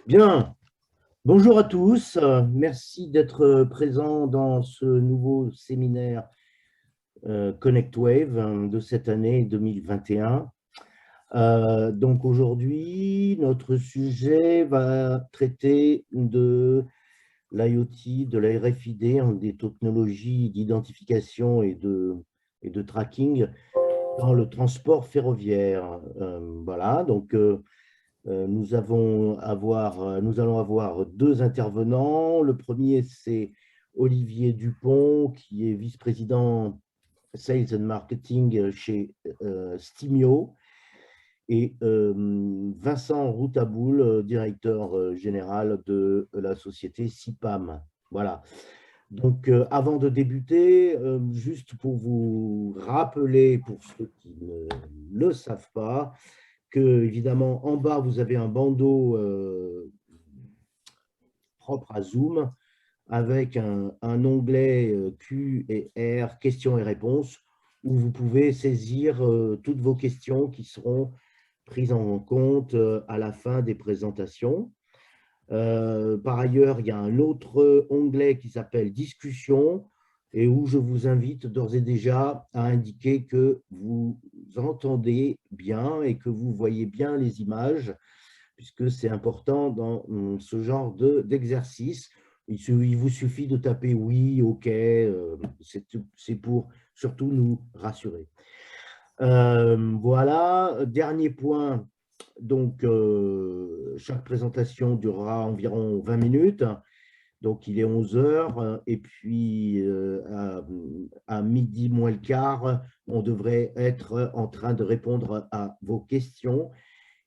Bien, bonjour à tous. Merci d'être présents dans ce nouveau séminaire Connect Wave de cette année 2021. Donc aujourd'hui, notre sujet va traiter de l'IoT, de la RFID, des technologies d'identification et de tracking dans le transport ferroviaire. Voilà, donc nous allons avoir deux intervenants. Le premier, c'est Olivier Dupont, qui est vice-président Sales and Marketing chez Stimio, et Vincent Routaboul, directeur général de la société CIPAM. Voilà. Donc, avant de débuter, juste pour vous rappeler, pour ceux qui ne le savent pas, que, évidemment, en bas, vous avez un bandeau propre à Zoom avec un onglet Q et R, questions et réponses, où vous pouvez saisir toutes vos questions qui seront prises en compte à la fin des présentations. Par ailleurs, il y a un autre onglet qui s'appelle Discussion et où je vous invite d'ores et déjà à indiquer que vous entendez bien et que vous voyez bien les images, puisque c'est important dans ce genre d'exercice. Il vous suffit de taper oui, OK, c'est pour surtout nous rassurer. Voilà, dernier point. Donc, chaque présentation durera environ 20 minutes. Donc, il est 11 heures. Et puis, à midi moins le quart, on devrait être en train de répondre à vos questions.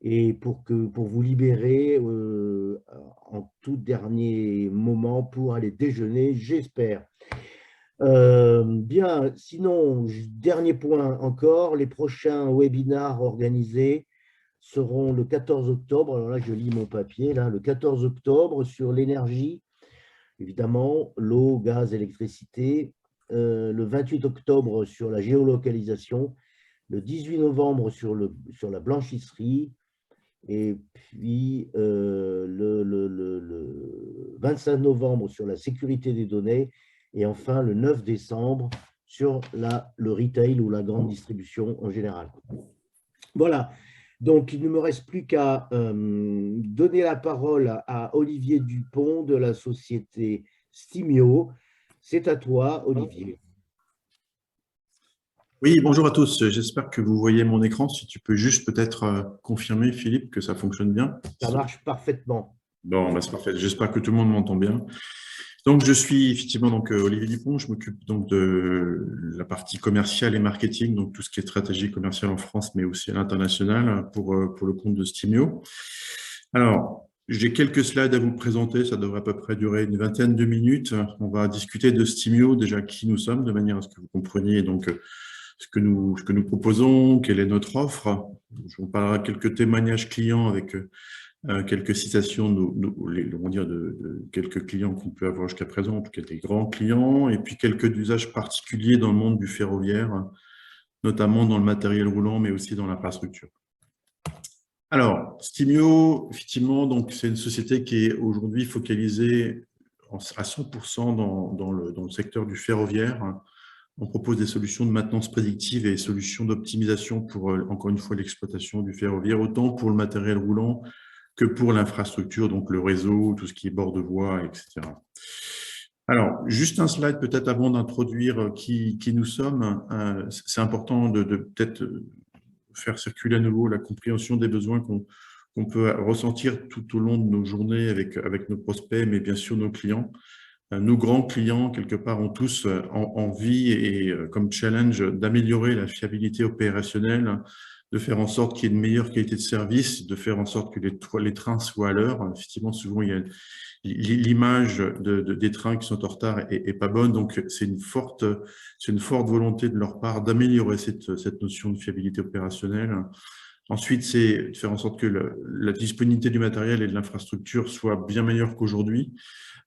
Et pour vous libérer en tout dernier moment pour aller déjeuner, j'espère. Bien, sinon, dernier point encore, les prochains webinars organisés seront le 14 octobre. Alors là, je lis mon papier, là, le 14 octobre sur l'énergie, évidemment, l'eau, gaz, électricité. Le 28 octobre sur la géolocalisation. Le 18 novembre sur la blanchisserie. Et puis le 25 novembre sur la sécurité des données. Et enfin, le 9 décembre sur le retail ou la grande distribution en général. Voilà. Donc, il ne me reste plus qu'à donner la parole à Olivier Dupont de la société Stimio. C'est à toi, Olivier. Oui, bonjour à tous. J'espère que vous voyez mon écran. Si tu peux juste peut-être confirmer, Philippe, que ça fonctionne bien. Ça marche parfaitement. Bon, bah, c'est parfait. J'espère que tout le monde m'entend bien. Donc, je suis effectivement Olivier Dupont. Je m'occupe donc de la partie commerciale et marketing, donc tout ce qui est stratégie commerciale en France, mais aussi à l'international pour le compte de Stimio. Alors, j'ai quelques slides à vous présenter. Ça devrait à peu près durer une vingtaine de minutes. On va discuter de Stimio, déjà qui nous sommes, de manière à ce que vous compreniez donc ce que nous proposons, quelle est notre offre. Je vous parlerai quelques témoignages clients avec quelques citations on va dire de quelques clients qu'on peut avoir jusqu'à présent, en tout cas des grands clients, et puis quelques usages particuliers dans le monde du ferroviaire, notamment dans le matériel roulant, mais aussi dans l'infrastructure. Alors, Stimio, effectivement, c'est une société qui est aujourd'hui focalisée à 100% dans le secteur du ferroviaire. On propose des solutions de maintenance prédictive et solutions d'optimisation pour, encore une fois, l'exploitation du ferroviaire, autant pour le matériel roulant que pour l'infrastructure, donc le réseau, tout ce qui est bord de voie, etc. Alors, juste un slide peut-être avant d'introduire qui nous sommes. C'est important de peut-être faire circuler à nouveau la compréhension des besoins qu'on peut ressentir tout au long de nos journées avec nos prospects, mais bien sûr nos clients. Nos grands clients, quelque part, ont tous envie et comme challenge d'améliorer la fiabilité opérationnelle, de faire en sorte qu'il y ait une meilleure qualité de service, de faire en sorte que les trains soient à l'heure. Effectivement, souvent, il y a l'image des trains qui sont en retard est pas bonne. Donc, c'est une forte volonté de leur part d'améliorer cette notion de fiabilité opérationnelle. Ensuite, c'est de faire en sorte que la disponibilité du matériel et de l'infrastructure soit bien meilleure qu'aujourd'hui.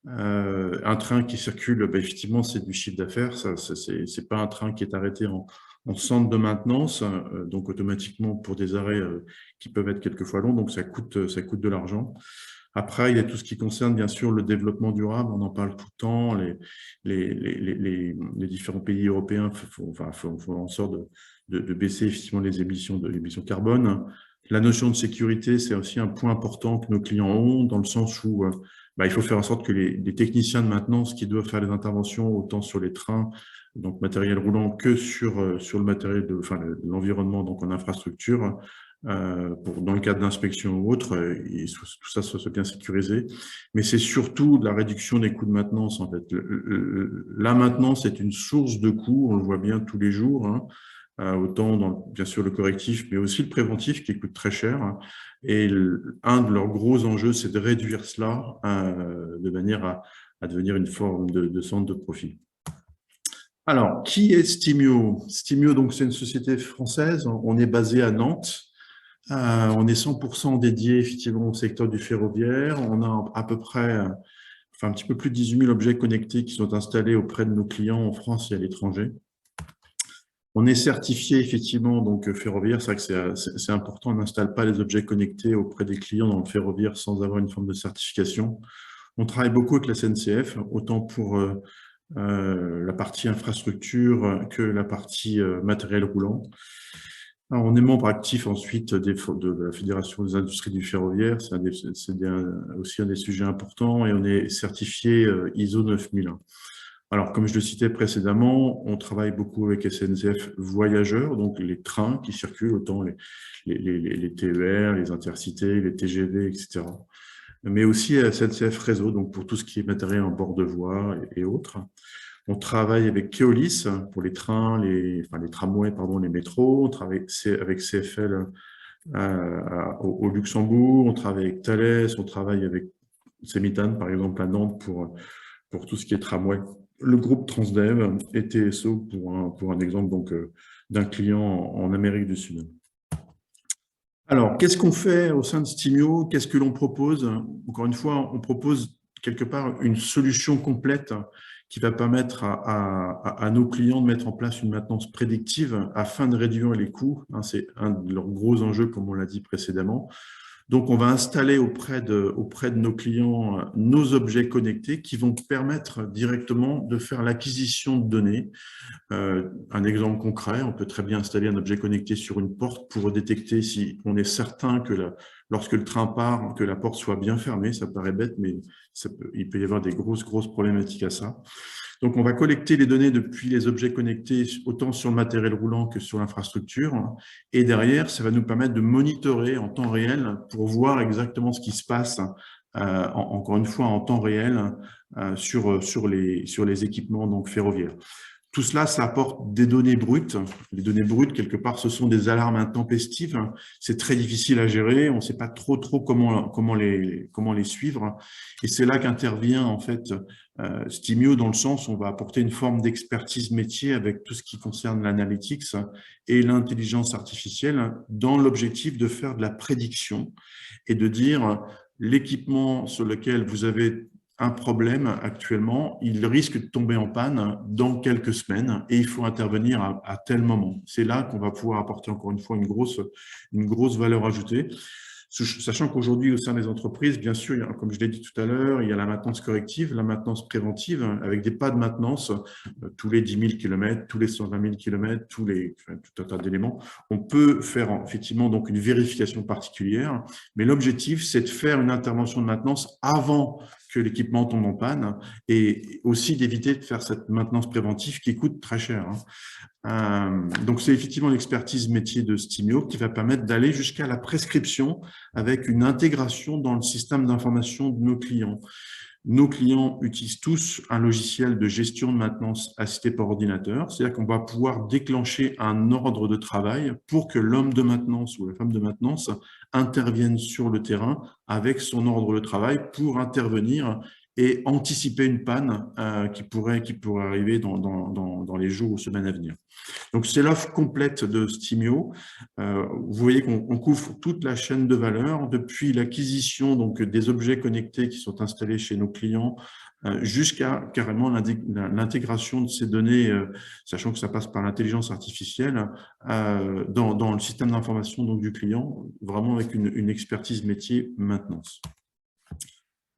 Un train qui circule, effectivement, c'est du chiffre d'affaires. C'est pas un train qui est arrêté en centre de maintenance, donc automatiquement pour des arrêts qui peuvent être quelquefois longs, donc ça coûte de l'argent. Après, il y a tout ce qui concerne, bien sûr, le développement durable. On en parle tout le temps. Les différents pays européens font en sorte de baisser effectivement les émissions carbone. La notion de sécurité, c'est aussi un point important que nos clients ont, dans le sens où il faut faire en sorte que les techniciens de maintenance qui doivent faire les interventions autant sur les trains, donc matériel roulant, que sur le matériel l'environnement, donc en infrastructure, dans le cadre d'inspection ou autre, tout ça soit bien sécurisé. Mais c'est surtout de la réduction des coûts de maintenance, en fait. La maintenance est une source de coûts, on le voit bien tous les jours, hein, autant dans, bien sûr, le correctif, mais aussi le préventif qui coûte très cher. Et un de leurs gros enjeux, c'est de réduire cela de manière à devenir une forme de centre de profit. Alors, qui est Stimio? Stimio, donc, c'est une société française. On est basé à Nantes. On est 100% dédié effectivement au secteur du ferroviaire. On a à peu près, un petit peu plus de 18 000 objets connectés qui sont installés auprès de nos clients en France et à l'étranger. On est certifié effectivement donc ferroviaire. C'est vrai que c'est important. On n'installe pas les objets connectés auprès des clients dans le ferroviaire sans avoir une forme de certification. On travaille beaucoup avec la SNCF, autant pour la partie infrastructure que la partie matériel roulant. Alors, on est membre actif ensuite de la Fédération des industries du ferroviaire, c'est aussi un des sujets importants, et on est certifié ISO 9001. Alors, comme je le citais précédemment, on travaille beaucoup avec SNCF Voyageurs, donc les trains qui circulent, autant les TER, les intercités, les TGV, etc. Mais aussi SNCF Réseau, donc pour tout ce qui est matériel en bord de voie et autres. On travaille avec Keolis pour les trains, les tramways, pardon, les métros. On travaille avec CFL au Luxembourg. On travaille avec Thales. On travaille avec Semitan, par exemple, à Nantes pour tout ce qui est tramway. Le groupe Transdev et TSO pour un exemple donc d'un client en Amérique du Sud. Alors, qu'est-ce qu'on fait au sein de Stimio? Qu'est-ce que l'on propose? Encore une fois, on propose quelque part une solution complète qui va permettre à nos clients de mettre en place une maintenance prédictive afin de réduire les coûts. C'est un de leurs gros enjeux, comme on l'a dit précédemment. Donc, on va installer auprès de nos clients nos objets connectés qui vont permettre directement de faire l'acquisition de données. Un exemple concret, on peut très bien installer un objet connecté sur une porte pour détecter si on est certain que lorsque le train part, que la porte soit bien fermée. Ça paraît bête, mais il peut y avoir des grosses problématiques à ça. Donc, on va collecter les données depuis les objets connectés, autant sur le matériel roulant que sur l'infrastructure. Et derrière, ça va nous permettre de monitorer en temps réel pour voir exactement ce qui se passe, encore une fois, en temps réel sur les équipements donc, ferroviaires. Tout cela, ça apporte des données brutes. Les données brutes, quelque part, ce sont des alarmes intempestives. C'est très difficile à gérer. On ne sait pas trop comment les suivre. Et c'est là qu'intervient, en fait, Stimio, dans le sens où on va apporter une forme d'expertise métier avec tout ce qui concerne l'analytics et l'intelligence artificielle dans l'objectif de faire de la prédiction et de dire l'équipement sur lequel vous avez un problème actuellement, il risque de tomber en panne dans quelques semaines et il faut intervenir à tel moment. C'est là qu'on va pouvoir apporter encore une fois une grosse valeur ajoutée. Sachant qu'aujourd'hui, au sein des entreprises, bien sûr, comme je l'ai dit tout à l'heure, il y a la maintenance corrective, la maintenance préventive, avec des pas de maintenance tous les 10 000 km, tous les 120 000 km, tout un tas d'éléments. On peut faire effectivement donc une vérification particulière, mais l'objectif, c'est de faire une intervention de maintenance avant que l'équipement tombe en panne et aussi d'éviter de faire cette maintenance préventive qui coûte très cher. Donc, c'est effectivement l'expertise métier de Stimio qui va permettre d'aller jusqu'à la prescription avec une intégration dans le système d'information de nos clients. Nos clients utilisent tous un logiciel de gestion de maintenance assisté par ordinateur, c'est-à-dire qu'on va pouvoir déclencher un ordre de travail pour que l'homme de maintenance ou la femme de maintenance intervienne sur le terrain avec son ordre de travail pour intervenir et anticiper une panne qui pourrait arriver dans les jours ou semaines à venir. Donc, c'est l'offre complète de Stimio. Vous voyez qu'on couvre toute la chaîne de valeur, depuis l'acquisition donc des objets connectés qui sont installés chez nos clients, jusqu'à carrément l'intégration de ces données, sachant que ça passe par l'intelligence artificielle, dans le système d'information du client, vraiment avec une expertise métier maintenance.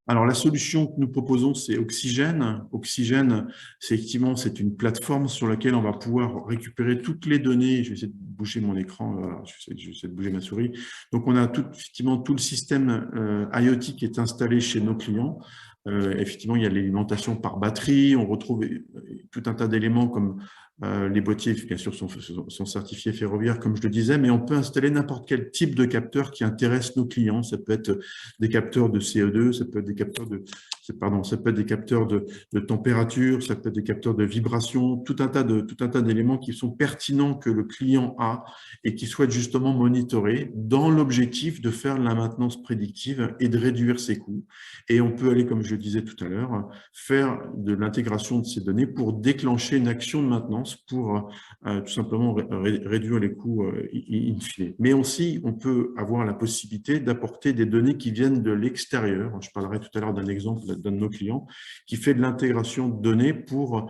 Alors, la solution que nous proposons, c'est Oxygène. Oxygène, c'est une plateforme sur laquelle on va pouvoir récupérer toutes les données. Je vais essayer de bouger mon écran, voilà, je vais essayer de bouger ma souris. Donc, on a effectivement tout le système IoT qui est installé chez nos clients. Effectivement, il y a l'alimentation par batterie. On retrouve tout un tas d'éléments comme les boîtiers, bien sûr, sont certifiés ferroviaires, comme je le disais, mais on peut installer n'importe quel type de capteur qui intéresse nos clients. Ça peut être des capteurs de CO2, ça peut être des capteurs ça peut être des capteurs de température, ça peut être des capteurs de vibration, tout un tas d'éléments qui sont pertinents que le client a et qui souhaite justement monitorer dans l'objectif de faire la maintenance prédictive et de réduire ses coûts. Et on peut aller, comme je le disais tout à l'heure, faire de l'intégration de ces données pour déclencher une action de maintenance pour tout simplement réduire les coûts in fine. Mais aussi, on peut avoir la possibilité d'apporter des données qui viennent de l'extérieur. Je parlerai tout à l'heure d'un exemple d'un de nos clients qui fait de l'intégration de données pour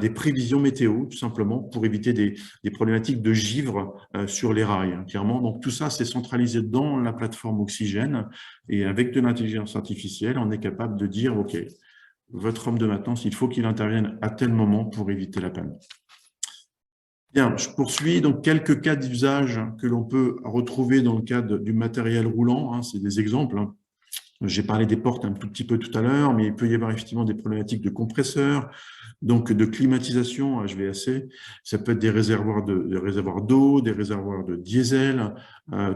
des prévisions météo, tout simplement, pour éviter des problématiques de givre sur les rails, hein, clairement. Donc, tout ça, c'est centralisé dans la plateforme Oxygène et avec de l'intelligence artificielle, on est capable de dire, OK, votre homme de maintenance, il faut qu'il intervienne à tel moment pour éviter la panne. Bien, je poursuis. Donc, quelques cas d'usage que l'on peut retrouver dans le cadre du matériel roulant, hein, c'est des exemples, hein. J'ai parlé des portes un tout petit peu tout à l'heure, mais il peut y avoir effectivement des problématiques de compresseurs, donc de climatisation HVAC. Ça peut être des réservoirs d'eau, des réservoirs de diesel,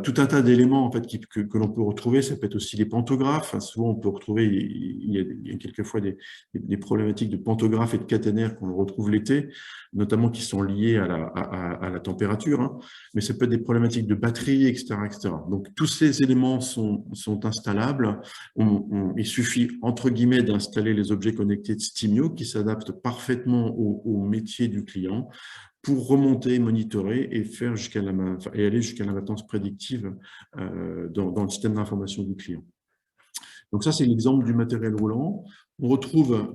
tout un tas d'éléments en fait que l'on peut retrouver. Ça peut être aussi des pantographes. Enfin, souvent, on peut retrouver, il y a quelquefois des problématiques de pantographes et de caténaires qu'on retrouve l'été, notamment qui sont liées à la température, hein. Mais ça peut être des problématiques de batterie, etc., etc. Donc, tous ces éléments sont installables. Il suffit, entre guillemets, d'installer les objets connectés de Stimio qui s'adaptent parfaitement au métier du client pour remonter, monitorer et aller jusqu'à la maintenance prédictive dans le système d'information du client. Donc ça, c'est l'exemple du matériel roulant. On retrouve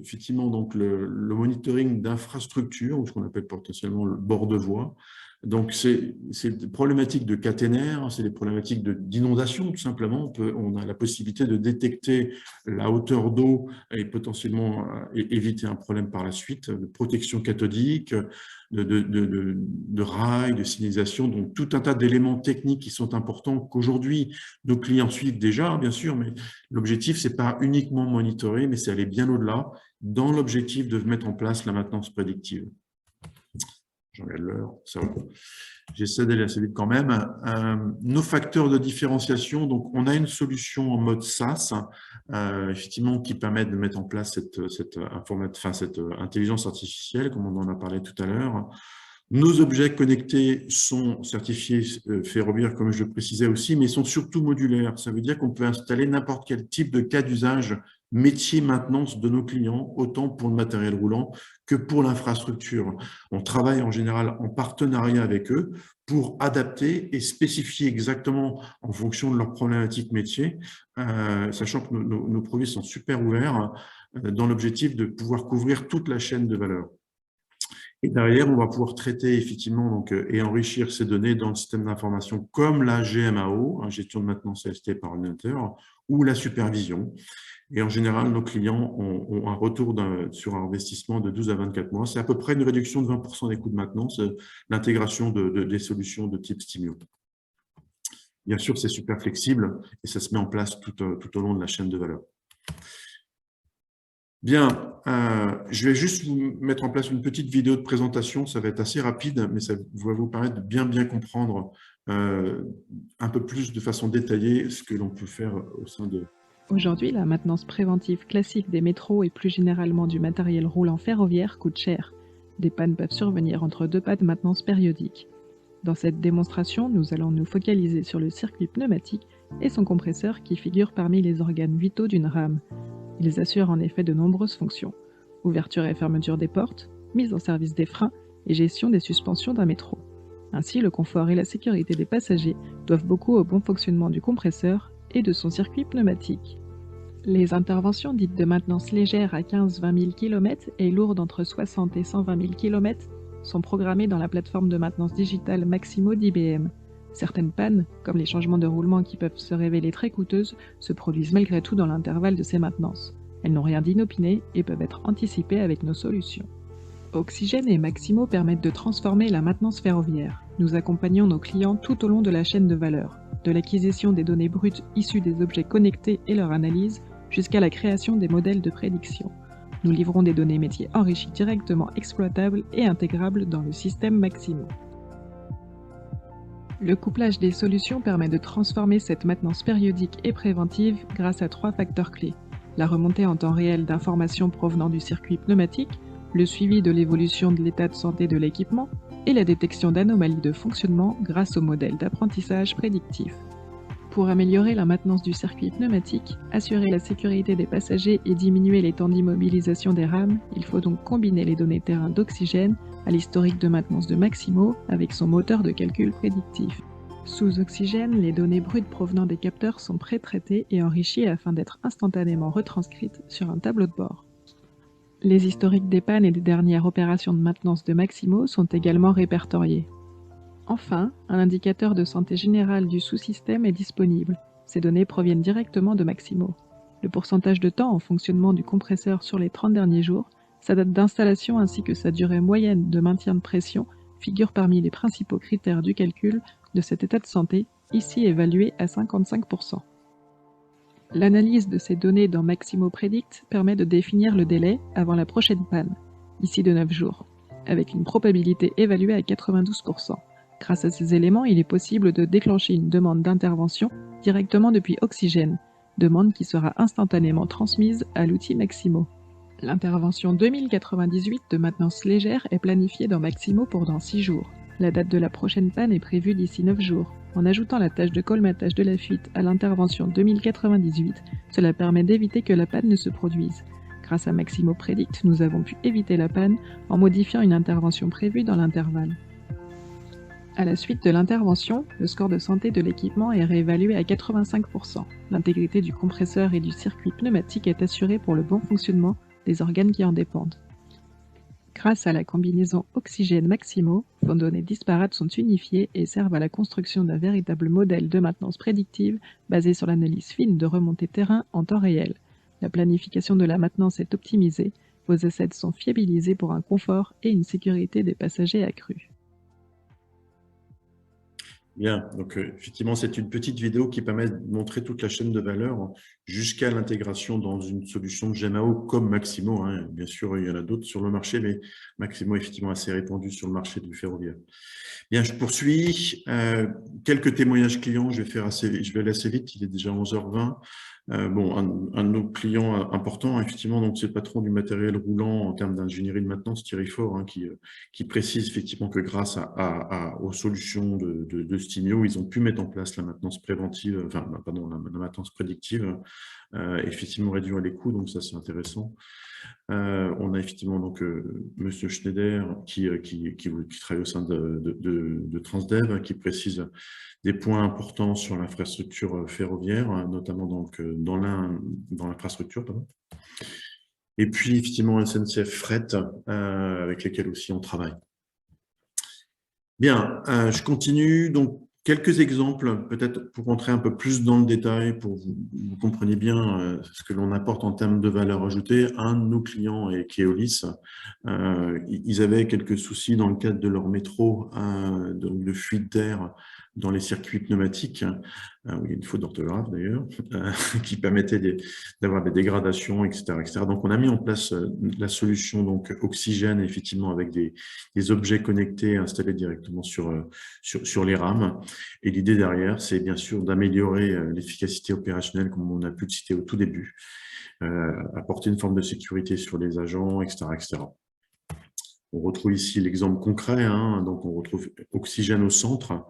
effectivement donc le monitoring d'infrastructure, ou ce qu'on appelle potentiellement le bord de voie. Donc, c'est des problématiques de caténaire, c'est des problématiques d'inondation, tout simplement. On a la possibilité de détecter la hauteur d'eau et potentiellement éviter un problème par la suite, de protection cathodique, de rails, de signalisation, donc tout un tas d'éléments techniques qui sont importants qu'aujourd'hui nos clients suivent déjà, bien sûr, mais l'objectif, c'est pas uniquement monitorer, mais c'est aller bien au-delà dans l'objectif de mettre en place la maintenance prédictive. Je regarde l'heure, ça va. J'essaie d'aller assez vite quand même. Nos facteurs de différenciation, donc on a une solution en mode SaaS, effectivement, qui permet de mettre en place cette intelligence artificielle, comme on en a parlé tout à l'heure. Nos objets connectés sont certifiés ferroviaires, comme je le précisais aussi, mais ils sont surtout modulaires. Ça veut dire qu'on peut installer n'importe quel type de cas d'usage métier maintenance de nos clients, autant pour le matériel roulant que pour l'infrastructure. On travaille en général en partenariat avec eux pour adapter et spécifier exactement en fonction de leurs problématiques métiers, sachant que nos produits sont super ouverts dans l'objectif de pouvoir couvrir toute la chaîne de valeur. Et derrière, on va pouvoir traiter effectivement et enrichir ces données dans le système d'information comme la GMAO, gestion de maintenance AST par ordinateur, ou la supervision. Et en général, nos clients ont un retour sur un investissement de 12 à 24 mois. C'est à peu près une réduction de 20% des coûts de maintenance, l'intégration des solutions de type Stimio. Bien sûr, c'est super flexible et ça se met en place tout au long de la chaîne de valeur. Bien, je vais juste vous mettre en place une petite vidéo de présentation. Ça va être assez rapide, mais ça va vous permettre de bien comprendre un peu plus de façon détaillée ce que l'on peut faire au sein de... Aujourd'hui, la maintenance préventive classique des métros et plus généralement du matériel roulant ferroviaire coûte cher. Des pannes peuvent survenir entre deux pas de maintenance périodique. Dans cette démonstration, nous allons nous focaliser sur le circuit pneumatique et son compresseur qui figure parmi les organes vitaux d'une rame. Ils assurent en effet de nombreuses fonctions: ouverture et fermeture des portes, mise en service des freins et gestion des suspensions d'un métro. Ainsi, le confort et la sécurité des passagers doivent beaucoup au bon fonctionnement du compresseur et de son circuit pneumatique. Les interventions dites de maintenance légère à 15-20 000 km et lourdes entre 60 et 120 000 km sont programmées dans la plateforme de maintenance digitale Maximo d'IBM. Certaines pannes, comme les changements de roulement qui peuvent se révéler très coûteuses, se produisent malgré tout dans l'intervalle de ces maintenances. Elles n'ont rien d'inopiné et peuvent être anticipées avec nos solutions. Oxygène et Maximo permettent de transformer la maintenance ferroviaire. Nous accompagnons nos clients tout au long de la chaîne de valeur, de l'acquisition des données brutes issues des objets connectés et leur analyse, jusqu'à la création des modèles de prédiction. Nous livrons des données métiers enrichies directement exploitables et intégrables dans le système Maximo. Le couplage des solutions permet de transformer cette maintenance périodique et préventive grâce à 3 facteurs clés. La remontée en temps réel d'informations provenant du circuit pneumatique, le suivi de l'évolution de l'état de santé de l'équipement et la détection d'anomalies de fonctionnement grâce au modèle d'apprentissage prédictif. Pour améliorer la maintenance du circuit pneumatique, assurer la sécurité des passagers et diminuer les temps d'immobilisation des rames, il faut donc combiner les données terrain d'Oxygène à l'historique de maintenance de Maximo avec son moteur de calcul prédictif. Sous Oxygène, les données brutes provenant des capteurs sont pré-traitées et enrichies afin d'être instantanément retranscrites sur un tableau de bord. Les historiques des pannes et des dernières opérations de maintenance de Maximo sont également répertoriés. Enfin, un indicateur de santé générale du sous-système est disponible. Ces données proviennent directement de Maximo. Le pourcentage de temps en fonctionnement du compresseur sur les 30 derniers jours, sa date d'installation ainsi que sa durée moyenne de maintien de pression figurent parmi les principaux critères du calcul de cet état de santé, ici évalué à 55%. L'analyse de ces données dans Maximo Predict permet de définir le délai avant la prochaine panne, ici de 9 jours, avec une probabilité évaluée à 92%. Grâce à ces éléments, il est possible de déclencher une demande d'intervention directement depuis Oxygène, demande qui sera instantanément transmise à l'outil Maximo. L'intervention 2098 de maintenance légère est planifiée dans Maximo pour dans 6 jours. La date de la prochaine panne est prévue d'ici 9 jours. En ajoutant la tâche de colmatage de la fuite à l'intervention 2098, cela permet d'éviter que la panne ne se produise. Grâce à Maximo Predict, nous avons pu éviter la panne en modifiant une intervention prévue dans l'intervalle. À la suite de l'intervention, le score de santé de l'équipement est réévalué à 85%. L'intégrité du compresseur et du circuit pneumatique est assurée pour le bon fonctionnement des organes qui en dépendent. Grâce à la combinaison Oxygène-Maximo, vos données disparates sont unifiées et servent à la construction d'un véritable modèle de maintenance prédictive basé sur l'analyse fine de remontée terrain en temps réel. La planification de la maintenance est optimisée, vos assets sont fiabilisés pour un confort et une sécurité des passagers accrue. Bien, donc effectivement, c'est une petite vidéo qui permet de montrer toute la chaîne de valeur jusqu'à l'intégration dans une solution de GMAO comme Maximo. Hein. Bien sûr, il y en a d'autres sur le marché, mais Maximo est effectivement assez répandu sur le marché du ferroviaire. Bien, je poursuis. Quelques témoignages clients, je vais aller assez vite, il est déjà 11h20. Bon, un de nos clients importants, effectivement, donc c'est le patron du matériel roulant en termes d'ingénierie de maintenance, Thierry Faure, hein, qui précise effectivement que grâce aux solutions de Stimio, ils ont pu mettre en place la maintenance préventive, enfin, pardon, la maintenance prédictive, effectivement réduire les coûts, donc ça c'est intéressant. On a effectivement donc Monsieur Schneider qui travaille au sein de Transdev, qui précise des points importants sur l'infrastructure ferroviaire, notamment donc dans l'infrastructure. Et puis effectivement SNCF Fret, avec lesquels aussi on travaille. Bien, je continue. Donc quelques exemples, peut-être pour rentrer un peu plus dans le détail, pour que vous compreniez bien ce que l'on apporte en termes de valeur ajoutée. Un de nos clients est Keolis. Ils avaient quelques soucis dans le cadre de leur métro, donc de fuite d'air dans les circuits pneumatiques, où il y a une faute d'orthographe d'ailleurs, qui permettait d'avoir des dégradations, etc., etc. Donc on a mis en place la solution donc Oxygène, effectivement avec des objets connectés installés directement sur les rames. Et l'idée derrière, c'est bien sûr d'améliorer l'efficacité opérationnelle, comme on a pu le citer au tout début, apporter une forme de sécurité sur les agents, etc., etc. On retrouve ici l'exemple concret, hein, donc on retrouve Oxygène au centre,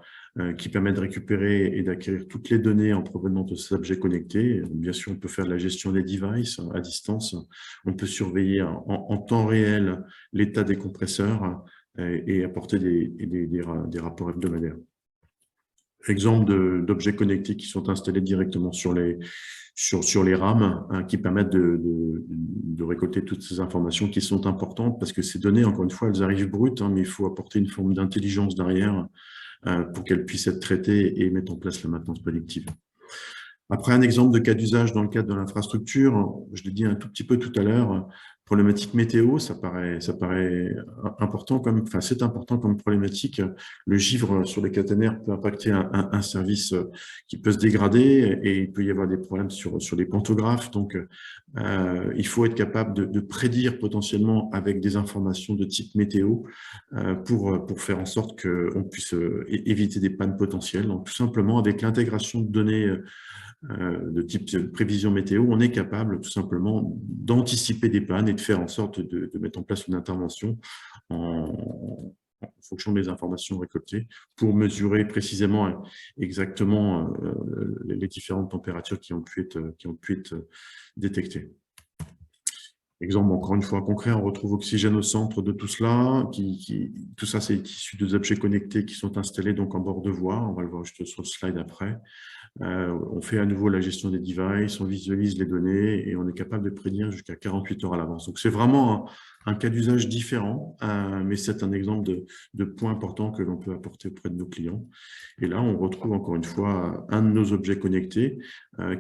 qui permet de récupérer et d'acquérir toutes les données en provenance de ces objets connectés. Bien sûr, on peut faire de la gestion des devices à distance. On peut surveiller en temps réel l'état des compresseurs et apporter des rapports hebdomadaires. Exemple d'objets connectés qui sont installés directement sur les rames, hein, qui permettent de récolter toutes ces informations qui sont importantes parce que ces données, encore une fois, elles arrivent brutes, hein, mais il faut apporter une forme d'intelligence derrière pour qu'elles puissent être traitées et mettre en place la maintenance prédictive. Après, un exemple de cas d'usage dans le cadre de l'infrastructure, je l'ai dit un tout petit peu tout à l'heure, problématique météo, ça paraît important enfin, c'est important comme problématique. Le givre sur les caténaires peut impacter un service qui peut se dégrader et il peut y avoir des problèmes sur les pantographes. Donc, il faut être capable de prédire potentiellement avec des informations de type météo pour faire en sorte qu'on puisse éviter des pannes potentielles. Donc, tout simplement, avec l'intégration de données de type prévision météo, on est capable tout simplement d'anticiper des pannes et de faire en sorte de mettre en place une intervention en fonction des informations récoltées pour mesurer précisément exactement les différentes températures qui ont pu être détectées. Exemple, encore une fois concret, on retrouve Oxygène au centre de tout cela. Tout ça, c'est issu des objets connectés qui sont installés donc en bord de voie. On va le voir juste sur le slide après. On fait à nouveau la gestion des devices, on visualise les données et on est capable de prédire jusqu'à 48 heures à l'avance. Donc, c'est vraiment un cas d'usage différent, mais c'est un exemple de point important que l'on peut apporter auprès de nos clients. Et là, on retrouve encore une fois un de nos objets connectés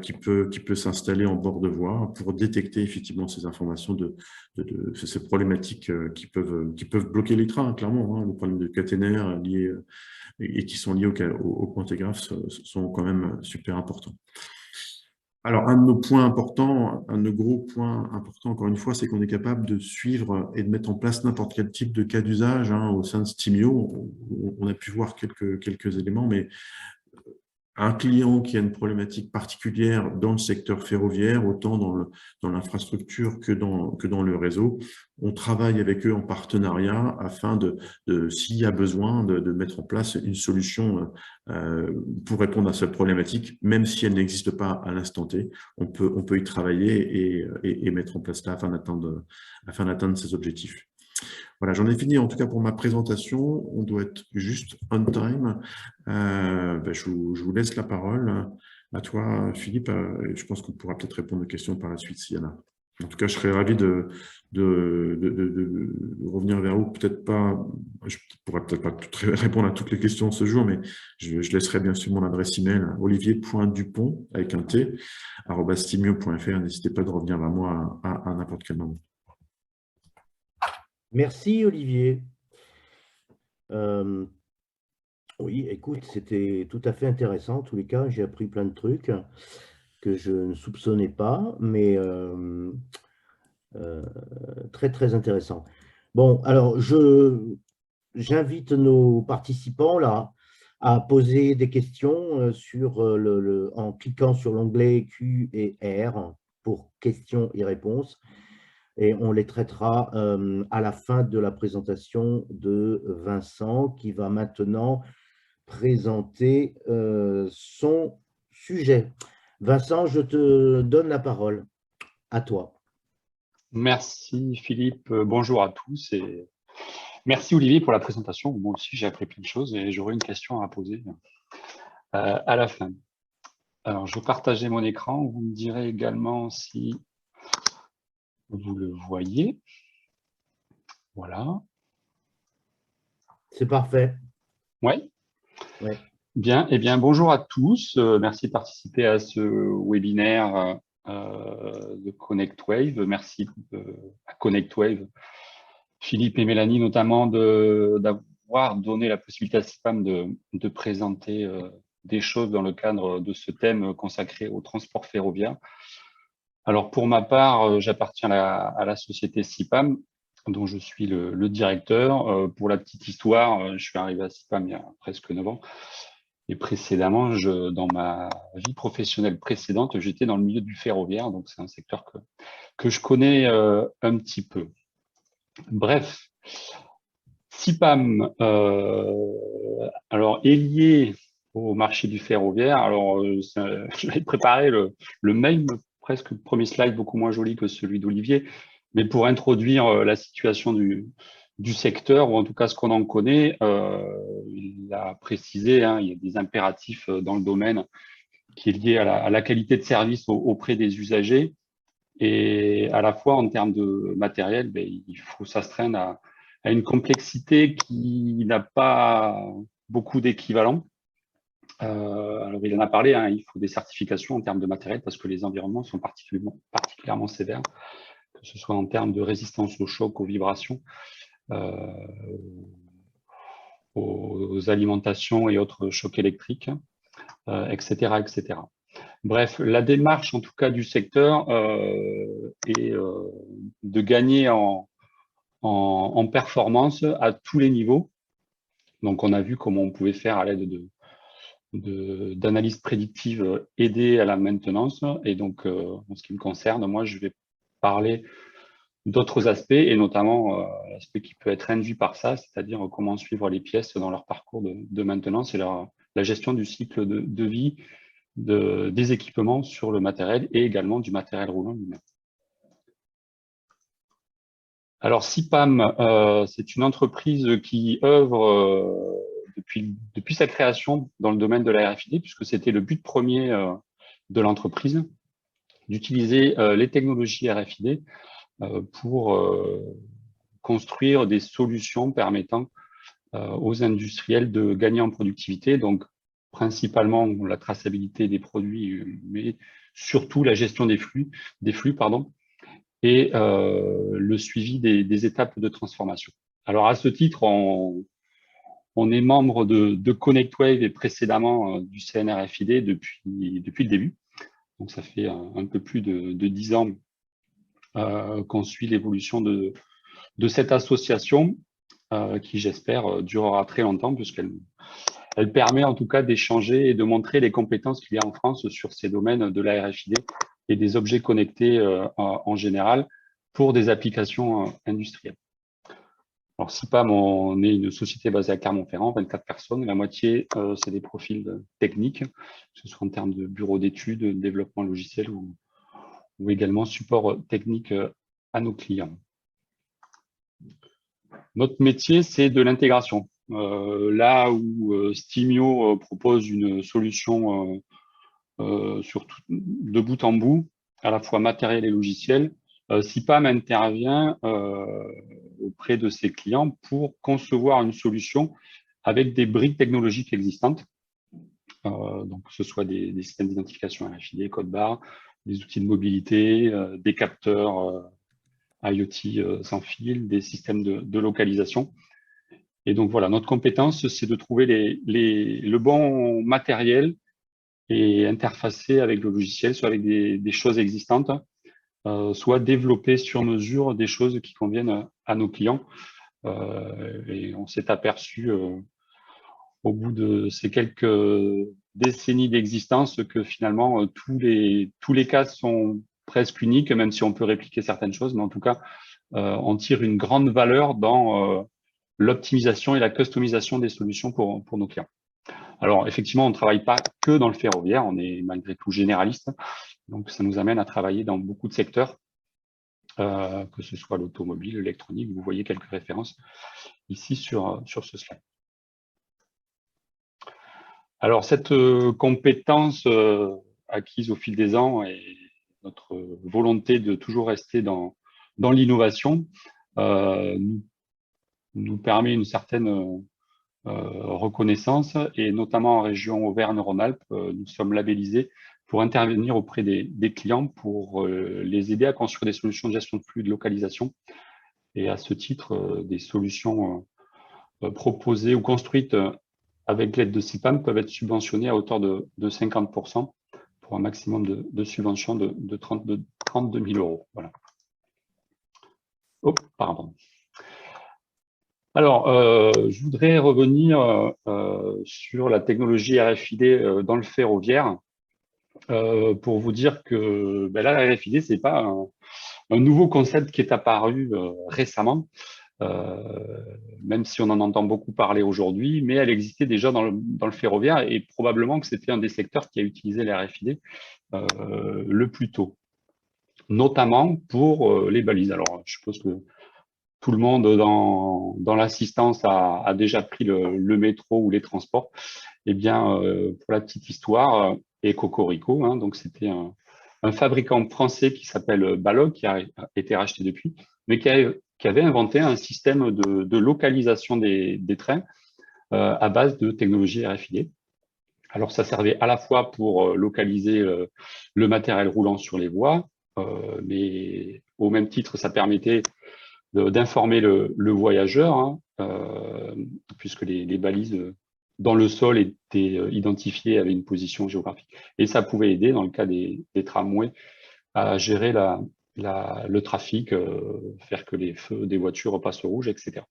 qui peut s'installer en bord de voie pour détecter effectivement ces informations de ces problématiques qui peuvent bloquer les trains, clairement. Les problèmes de caténaires liés et qui sont liés au pantographe sont quand même super importants. Alors, un de nos points importants, un de nos gros points importants, encore une fois, c'est qu'on est capable de suivre et de mettre en place n'importe quel type de cas d'usage au sein de Stimio. On a pu voir quelques éléments, mais un client qui a une problématique particulière dans le secteur ferroviaire, autant dans l'infrastructure que dans le réseau, on travaille avec eux en partenariat afin s'il y a besoin, de mettre en place une solution pour répondre à cette problématique, même si elle n'existe pas à l'instant T. On peut y travailler et mettre en place ça afin d'atteindre ces objectifs. Voilà, j'en ai fini en tout cas pour ma présentation. On doit être juste on time. Je vous laisse la parole. À toi, Philippe. Je pense qu'on pourra peut-être répondre aux questions par la suite s'il y en a. En tout cas, je serais ravi de revenir vers vous. Peut-être pas, je ne pourrais peut-être pas répondre à toutes les questions ce jour, mais je laisserai bien sûr mon adresse email olivier.dupont avec un t @stimio.fr. N'hésitez pas de revenir vers moi à n'importe quel moment. Merci, Olivier. Oui, écoute, c'était tout à fait intéressant. En tous les cas, j'ai appris plein de trucs que je ne soupçonnais pas, mais très, très intéressant. Bon, alors, j'invite nos participants là à poser des questions en cliquant sur l'onglet Q et R pour questions et réponses. Et on les traitera à la fin de la présentation de Vincent, qui va maintenant présenter son sujet. Vincent, je te donne la parole. À toi. Merci Philippe, bonjour à tous et merci Olivier pour la présentation. Moi aussi j'ai appris plein de choses et j'aurai une question à poser à la fin. Alors je vais partager mon écran, vous me direz également si vous le voyez. Voilà. C'est parfait. Oui. Ouais. Bien, eh bien bonjour à tous, merci de participer à ce webinaire de ConnectWave. Merci à ConnectWave, Philippe et Mélanie notamment, d'avoir donné la possibilité à CIPAM de présenter des choses dans le cadre de ce thème consacré au transport ferroviaire. Alors pour ma part, j'appartiens à la société CIPAM, dont je suis le directeur. Pour la petite histoire, je suis arrivé à CIPAM il y a presque 9 ans. Et précédemment, dans ma vie professionnelle précédente, j'étais dans le milieu du ferroviaire, donc c'est un secteur que je connais un petit peu. Bref, CIPAM alors, est lié au marché du ferroviaire. Alors, j'avais préparé le mail, presque le premier slide, beaucoup moins joli que celui d'Olivier, mais pour introduire la situation du secteur, ou en tout cas ce qu'on en connaît, il a précisé, il y a des impératifs dans le domaine qui est lié à la qualité de service auprès des usagers, et à la fois en termes de matériel, il faut s'astreindre à une complexité qui n'a pas beaucoup d'équivalents. Alors, il en a parlé, hein, il faut des certifications en termes de matériel parce que les environnements sont particulièrement sévères, que ce soit en termes de résistance au choc, aux vibrations, aux alimentations et autres chocs électriques, etc., etc. Bref, la démarche, en tout cas, du secteur est de gagner en performance à tous les niveaux. Donc, on a vu comment on pouvait faire à l'aide d'analyse prédictive aider à la maintenance. Et donc, en ce qui me concerne, moi, je vais parler d'autres aspects, et notamment l'aspect qui peut être induit par ça, c'est-à-dire comment suivre les pièces dans leur parcours de maintenance et la gestion du cycle de vie des équipements sur le matériel et également du matériel roulant lui-même. Alors, CIPAM, c'est une entreprise qui œuvre depuis sa création dans le domaine de la RFID, puisque c'était le but premier de l'entreprise, d'utiliser les technologies RFID pour construire des solutions permettant aux industriels de gagner en productivité, donc principalement la traçabilité des produits, mais surtout la gestion des flux, et le suivi des étapes de transformation. Alors, à ce titre, on est membre de ConnectWave et précédemment du CNRFID depuis le début. Donc, ça fait un peu plus de 10 ans qu'on suit l'évolution de cette association qui, j'espère, durera très longtemps puisqu'elle permet en tout cas d'échanger et de montrer les compétences qu'il y a en France sur ces domaines de la RFID et des objets connectés en général pour des applications industrielles. Alors, CIPAM, on est une société basée à Clermont-Ferrand, 24 personnes. La moitié, c'est des profils techniques, que ce soit en termes de bureau d'études, développement logiciel ou également support technique à nos clients. Notre métier, c'est de l'intégration. Là où Stimio propose une solution de bout en bout, à la fois matériel et logiciel, CIPAM intervient auprès de ses clients pour concevoir une solution avec des briques technologiques existantes, donc que ce soit des systèmes d'identification RFID, code barre, des outils de mobilité, des capteurs IoT sans fil, des systèmes de localisation. Et donc voilà, notre compétence, c'est de trouver le bon matériel et interfacer avec le logiciel, soit avec des choses existantes, soit développer sur mesure des choses qui conviennent à nos clients. Et on s'est aperçu au bout de ces quelques décennies d'existence que finalement tous les cas sont presque uniques, même si on peut répliquer certaines choses, mais en tout cas, on tire une grande valeur dans l'optimisation et la customisation des solutions pour nos clients. Alors, effectivement, on ne travaille pas que dans le ferroviaire, on est malgré tout généraliste, donc ça nous amène à travailler dans beaucoup de secteurs, que ce soit l'automobile, l'électronique. Vous voyez quelques références ici sur ce slide. Alors, cette compétence acquise au fil des ans et notre volonté de toujours rester dans l'innovation nous permet une certaine reconnaissance, et notamment en région Auvergne-Rhône-Alpes, nous sommes labellisés pour intervenir auprès des clients pour les aider à construire des solutions de gestion de flux, de localisation. Et à ce titre, des solutions proposées ou construites avec l'aide de CIPAM peuvent être subventionnées à hauteur de 50% pour un maximum de subventions de 32 000 €. Voilà. Oh, pardon. Alors, je voudrais revenir sur la technologie RFID dans le ferroviaire pour vous dire que là, la RFID, ce n'est pas un nouveau concept qui est apparu récemment, même si on en entend beaucoup parler aujourd'hui, mais elle existait déjà dans le ferroviaire, et probablement que c'était un des secteurs qui a utilisé la RFID le plus tôt, notamment pour les balises. Alors, je suppose que tout le monde dans l'assistance a déjà pris le métro ou les transports. Eh bien, pour la petite histoire, et Cocorico, hein, donc c'était un fabricant français qui s'appelle Balog, qui a été racheté depuis, mais qui avait inventé un système de localisation des trains à base de technologie RFID. Alors, ça servait à la fois pour localiser le matériel roulant sur les voies, mais au même titre, ça permettait d'informer le voyageur, hein, puisque les balises dans le sol étaient identifiées, avaient une position géographique. Et ça pouvait aider, dans le cas des tramways, à gérer le trafic, faire que les feux des voitures passent au rouge, etc.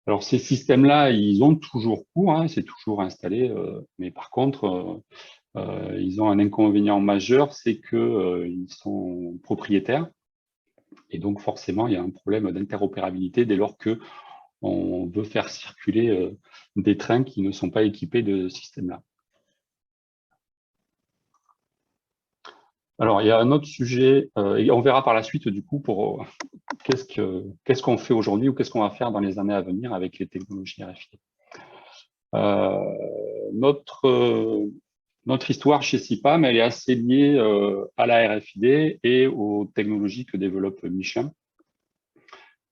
Alors, ces systèmes-là, ils ont toujours cours, hein, c'est toujours installé, mais par contre, ils ont un inconvénient majeur, c'est qu'ils sont propriétaires. Et donc, forcément, il y a un problème d'interopérabilité dès lors qu'on veut faire circuler des trains qui ne sont pas équipés de ce système-là. Alors, il y a un autre sujet, et on verra par la suite, du coup, pour qu'est-ce qu'on fait aujourd'hui ou qu'est-ce qu'on va faire dans les années à venir avec les technologies RFID. Notre histoire chez CIPAM, elle est assez liée à la RFID et aux technologies que développe Michelin.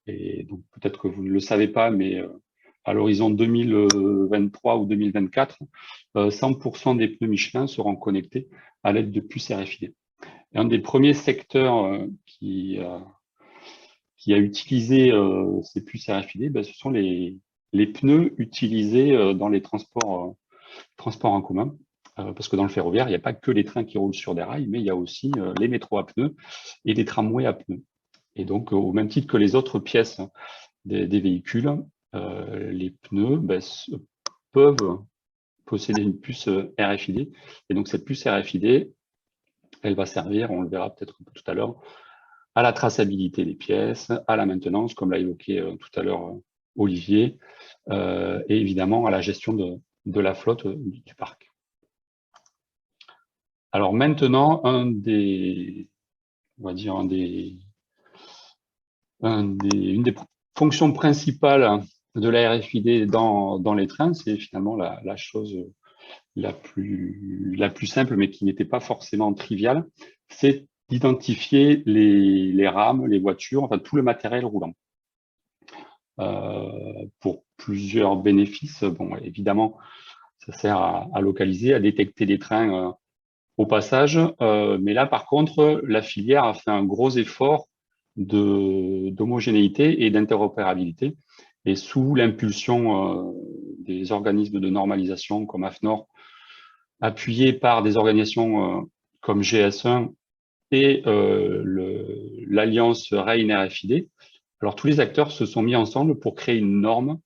Et donc, peut-être que vous ne le savez pas, mais à l'horizon 2023 ou 2024, 100% des pneus Michelin seront connectés à l'aide de puces RFID. Et un des premiers secteurs qui a utilisé ces puces RFID, ce sont les pneus utilisés dans les transports en commun. Parce que dans le ferroviaire, il n'y a pas que les trains qui roulent sur des rails, mais il y a aussi les métros à pneus et les tramways à pneus. Et donc, au même titre que les autres pièces des véhicules, les pneus peuvent posséder une puce RFID. Et donc, cette puce RFID, elle va servir, on le verra peut-être tout à l'heure, à la traçabilité des pièces, à la maintenance, comme l'a évoqué tout à l'heure Olivier, et évidemment à la gestion de la flotte du parc. Alors maintenant, une des fonctions principales de la RFID dans les trains, c'est finalement la chose la plus simple, mais qui n'était pas forcément triviale, c'est d'identifier les rames, les voitures, enfin tout le matériel roulant. Pour plusieurs bénéfices. Bon, évidemment, ça sert à localiser, à détecter les trains au passage, mais là, par contre, la filière a fait un gros effort d'homogénéité et d'interopérabilité. Et sous l'impulsion des organismes de normalisation comme AFNOR, appuyés par des organisations comme GS1 et l'alliance Rain RFID, alors tous les acteurs se sont mis ensemble pour créer une norme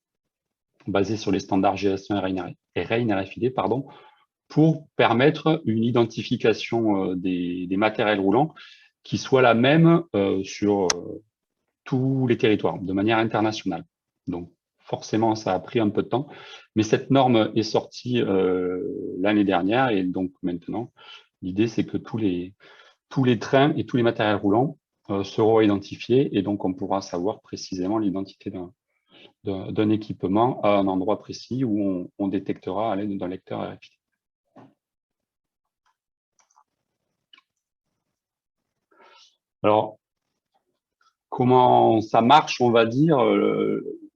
basée sur les standards GS1 et Rain RFID, pour permettre une identification des matériels roulants qui soit la même sur tous les territoires, de manière internationale. Donc, forcément, ça a pris un peu de temps, mais cette norme est sortie l'année dernière, et donc maintenant, l'idée, c'est que tous les trains et tous les matériels roulants seront identifiés, et donc on pourra savoir précisément l'identité d'un équipement à un endroit précis où on détectera à l'aide d'un lecteur RFID. Alors, comment ça marche, on va dire,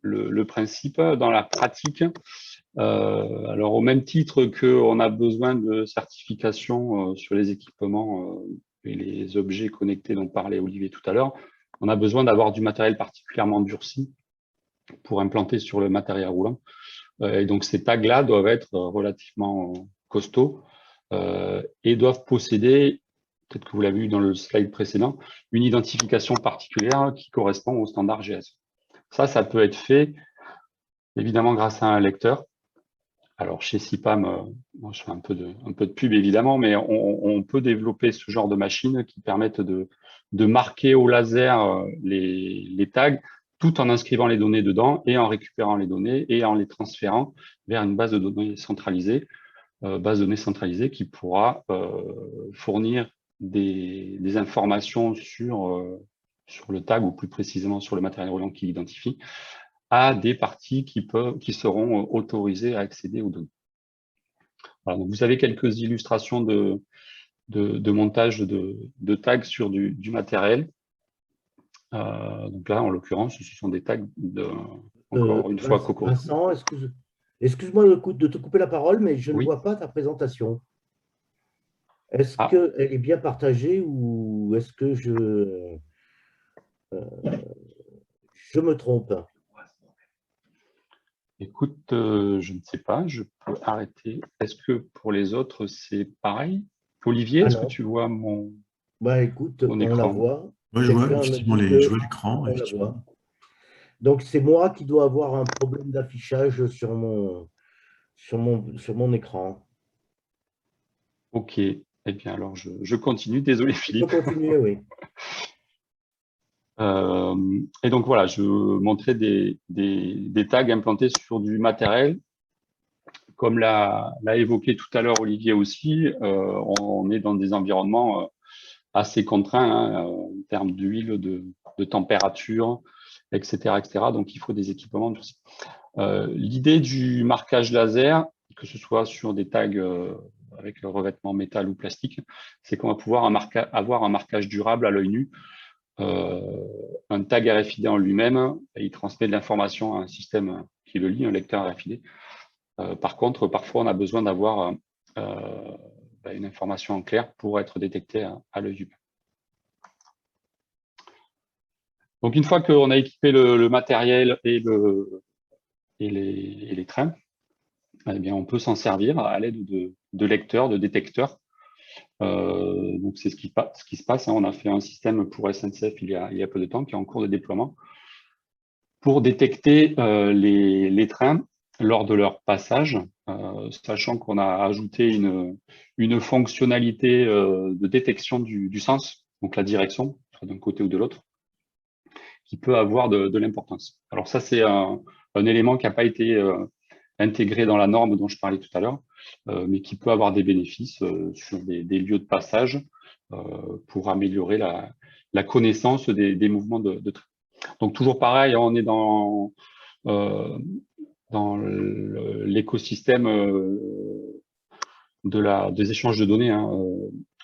le principe dans la pratique. Alors, au même titre qu'on a besoin de certification sur les équipements et les objets connectés dont parlait Olivier tout à l'heure, on a besoin d'avoir du matériel particulièrement durci pour implanter sur le matériel roulant. Et donc, ces tags-là doivent être relativement costauds et doivent posséder, peut-être que vous l'avez vu dans le slide précédent, une identification particulière qui correspond au standard GS. Ça peut être fait évidemment grâce à un lecteur. Alors chez CIPAM, je fais un peu de pub évidemment, mais on peut développer ce genre de machines qui permettent de marquer au laser les tags tout en inscrivant les données dedans et en récupérant les données et en les transférant vers une base de données centralisée, qui pourra fournir des informations sur le tag, ou plus précisément sur le matériel roulant qu'il identifie, à des parties qui seront autorisées à accéder aux données. Alors, donc vous avez quelques illustrations de montage de tags sur du matériel. Donc là, en l'occurrence, ce sont des tags encore une fois Cocorico. Vincent, Excuse-moi de te couper la parole, mais je ne Oui. vois pas ta présentation. Est-ce Ah, qu'elle est bien partagée ou est-ce que je me trompe? écoute, je ne sais pas, je peux arrêter. Est-ce que pour les autres, c'est pareil? Olivier, Ah est-ce que non. tu vois Bah écoute, mon on la écran? voit. Oui, je vois Quelqu'un me effectivement dit je que vois l'écran, on la effectivement. voit. Donc c'est moi qui dois avoir un problème d'affichage sur mon écran. Ok, eh bien alors je continue, désolé Tu peux Philippe. continuer, oui. Et donc voilà, je montrais des tags implantés sur du matériel. Comme l'a évoqué tout à l'heure Olivier aussi, on est dans des environnements assez contraints hein, en termes d'huile, de température, etc., etc. Donc il faut des équipements. L'idée du marquage laser, que ce soit sur des tags avec le revêtement métal ou plastique, c'est qu'on va pouvoir avoir un marquage durable à l'œil nu. Un tag RFID en lui-même, il transmet de l'information à un système qui le lit, un lecteur RFID. Par contre, parfois, on a besoin d'avoir une information en clair pour être détecté à l'œil humain. Donc, une fois qu'on a équipé le matériel et les trains, eh bien, on peut s'en servir à l'aide de lecteurs, de détecteurs. Donc, c'est ce qui se passe. Hein. On a fait un système pour SNCF il y a peu de temps qui est en cours de déploiement pour détecter les trains lors de leur passage, sachant qu'on a ajouté une fonctionnalité de détection du sens, donc la direction, soit d'un côté ou de l'autre, qui peut avoir de l'importance. Alors ça, c'est un élément qui n'a pas été intégré dans la norme dont je parlais tout à l'heure, mais qui peut avoir des bénéfices sur des lieux de passage pour améliorer la connaissance des mouvements de train. Donc toujours pareil, on est dans l'écosystème des échanges de données. Hein.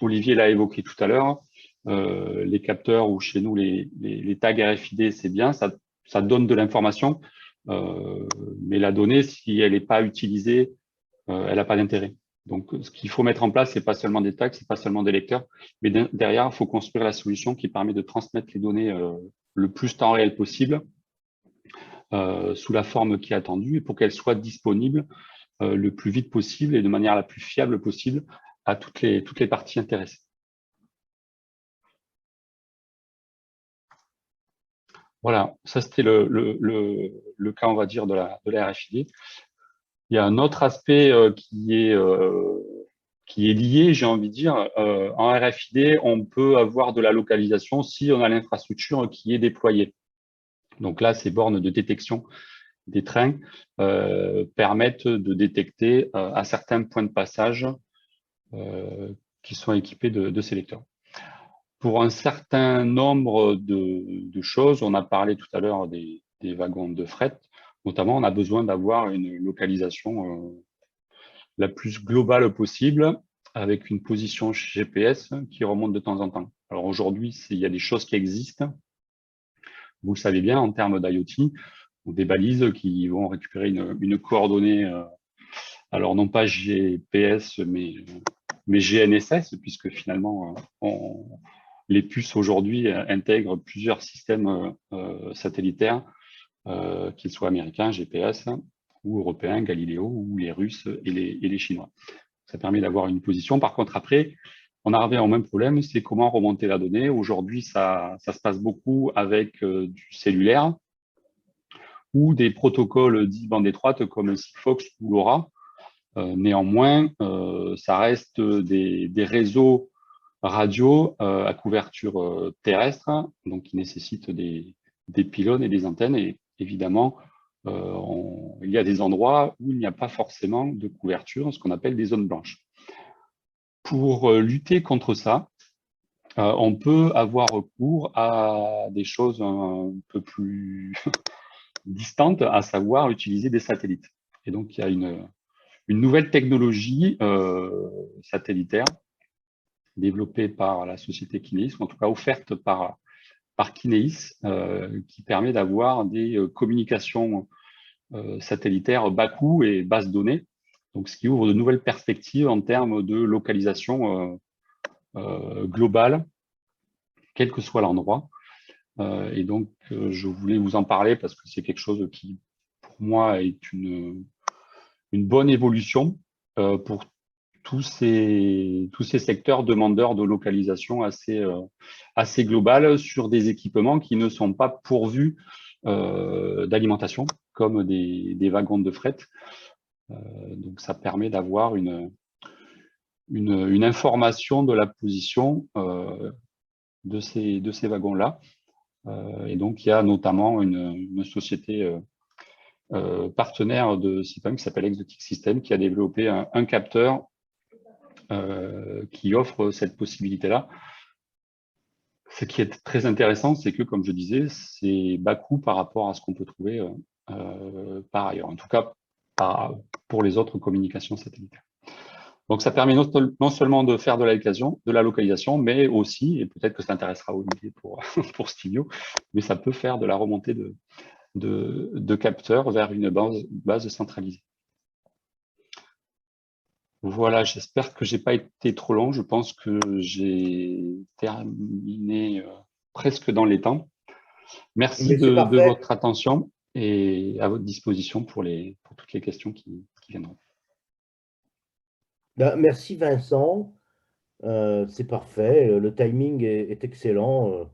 Olivier l'a évoqué tout à l'heure. Les capteurs ou chez nous les tags RFID, c'est bien, ça donne de l'information, mais la donnée, si elle n'est pas utilisée, elle n'a pas d'intérêt. Donc, ce qu'il faut mettre en place, c'est pas seulement des tags, c'est pas seulement des lecteurs, mais derrière, il faut construire la solution qui permet de transmettre les données le plus temps réel possible, sous la forme qui est attendue, et pour qu'elles soient disponibles le plus vite possible et de manière la plus fiable possible à toutes les parties intéressées. Voilà, ça c'était le cas, on va dire, de la RFID. Il y a un autre aspect qui est lié, j'ai envie de dire. En RFID, on peut avoir de la localisation si on a l'infrastructure qui est déployée. Donc là, ces bornes de détection des trains permettent de détecter à certains points de passage qui sont équipés de ces lecteurs. Pour un certain nombre de choses, on a parlé tout à l'heure des wagons de fret, notamment on a besoin d'avoir une localisation la plus globale possible avec une position GPS qui remonte de temps en temps. Alors aujourd'hui, il y a des choses qui existent, vous le savez bien, en termes d'IoT, des balises qui vont récupérer une coordonnée, alors non pas GPS, mais GNSS, puisque finalement, les puces aujourd'hui intègrent plusieurs systèmes satellitaires, qu'ils soient américains, GPS, ou européens, Galileo, ou les Russes et les Chinois. Ça permet d'avoir une position. Par contre, après, on arrive au même problème, c'est comment remonter la donnée. Aujourd'hui, ça se passe beaucoup avec du cellulaire ou des protocoles dits bande étroite comme Sigfox ou LoRa. Néanmoins, ça reste des réseaux radio à couverture terrestre, donc qui nécessitent des pylônes et des antennes. Et évidemment, il y a des endroits où il n'y a pas forcément de couverture, ce qu'on appelle des zones blanches. Pour lutter contre ça, on peut avoir recours à des choses un peu plus distantes, à savoir utiliser des satellites. Et donc, il y a une nouvelle technologie satellitaire développée par la société Kineis, ou en tout cas offerte par Kineis, qui permet d'avoir des communications satellitaires bas coût et basse donnée, donc ce qui ouvre de nouvelles perspectives en termes de localisation globale, quel que soit l'endroit. Et donc, je voulais vous en parler parce que c'est quelque chose qui, pour moi, est une bonne évolution pour tous ces secteurs demandeurs de localisation assez globale sur des équipements qui ne sont pas pourvus d'alimentation, comme des wagons de fret. Donc, ça permet d'avoir une information de la position de ces wagons-là. Et donc, il y a notamment une société partenaire de CIPAM qui s'appelle Exotic System qui a développé un capteur qui offre cette possibilité-là. Ce qui est très intéressant, c'est que, comme je disais, c'est bas coût par rapport à ce qu'on peut trouver par ailleurs, en tout cas pour les autres communications satellitaires. Donc, ça permet non seulement de faire de la localisation, mais aussi, et peut-être que ça intéressera Olivier pour Stilio, mais ça peut faire de la remontée de capteurs vers une base centralisée. Voilà, j'espère que je n'ai pas été trop long. Je pense que j'ai terminé presque dans les temps. Merci de votre attention et à votre disposition pour toutes les questions qui viendront. Merci Vincent, c'est parfait, le timing est excellent,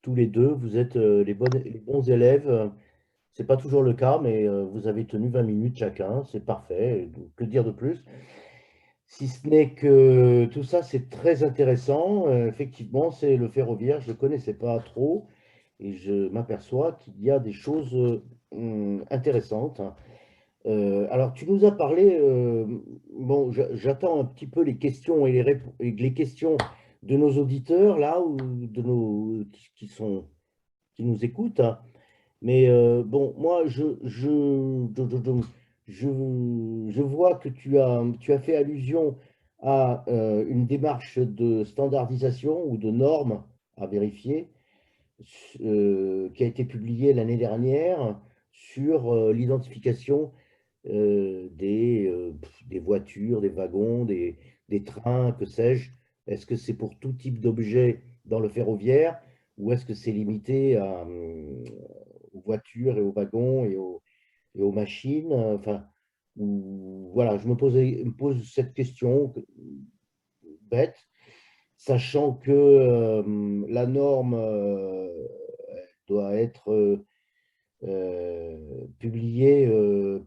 tous les deux, vous êtes les bons élèves, c'est pas toujours le cas, mais vous avez tenu 20 minutes chacun, c'est parfait, que dire de plus? Si ce n'est que tout ça, c'est très intéressant, effectivement, c'est le ferroviaire, je ne connaissais pas trop, et je m'aperçois qu'il y a des choses intéressantes. Alors, tu nous as parlé, bon, j'attends un petit peu les questions et les questions de nos auditeurs, là, ou de qui nous écoutent. Hein. Mais bon, moi, je vois que tu as fait allusion à une démarche de standardisation ou de normes à vérifier qui a été publiée l'année dernière sur l'identification des voitures, des wagons, des trains, que sais-je. Est-ce que c'est pour tout type d'objet dans le ferroviaire ou est-ce que c'est limité aux voitures et aux wagons et aux machines? Enfin, voilà, je me pose cette question bête, sachant que la norme doit être publié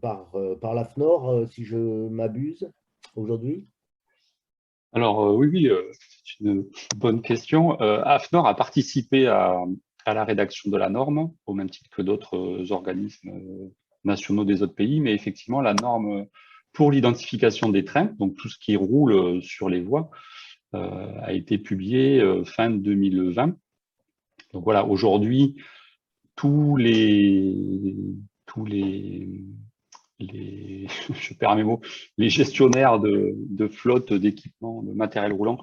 par l'AFNOR, si je m'abuse, aujourd'hui? Alors oui, c'est une bonne question. AFNOR a participé à la rédaction de la norme, au même titre que d'autres organismes nationaux des autres pays, mais effectivement, la norme pour l'identification des trains, donc tout ce qui roule sur les voies, a été publiée fin 2020. Donc voilà, aujourd'hui, tous les je perds mes mots, les gestionnaires de flotte d'équipements, de matériel roulant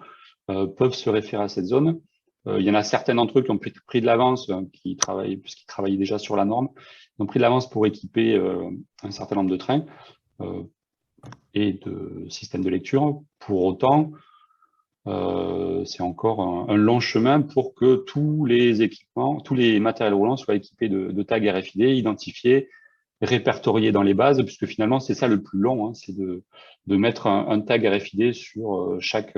peuvent se référer à cette zone. Il y en a certains d'entre eux qui ont pris de l'avance, puisqu'ils travaillaient déjà sur la norme, ont pris de l'avance pour équiper un certain nombre de trains et de systèmes de lecture. Pour autant, c'est encore un long chemin pour que tous les équipements, tous les matériels roulants soient équipés de tags RFID, identifiés, répertoriés dans les bases, puisque finalement, c'est ça le plus long, hein, c'est de mettre un tag RFID sur chaque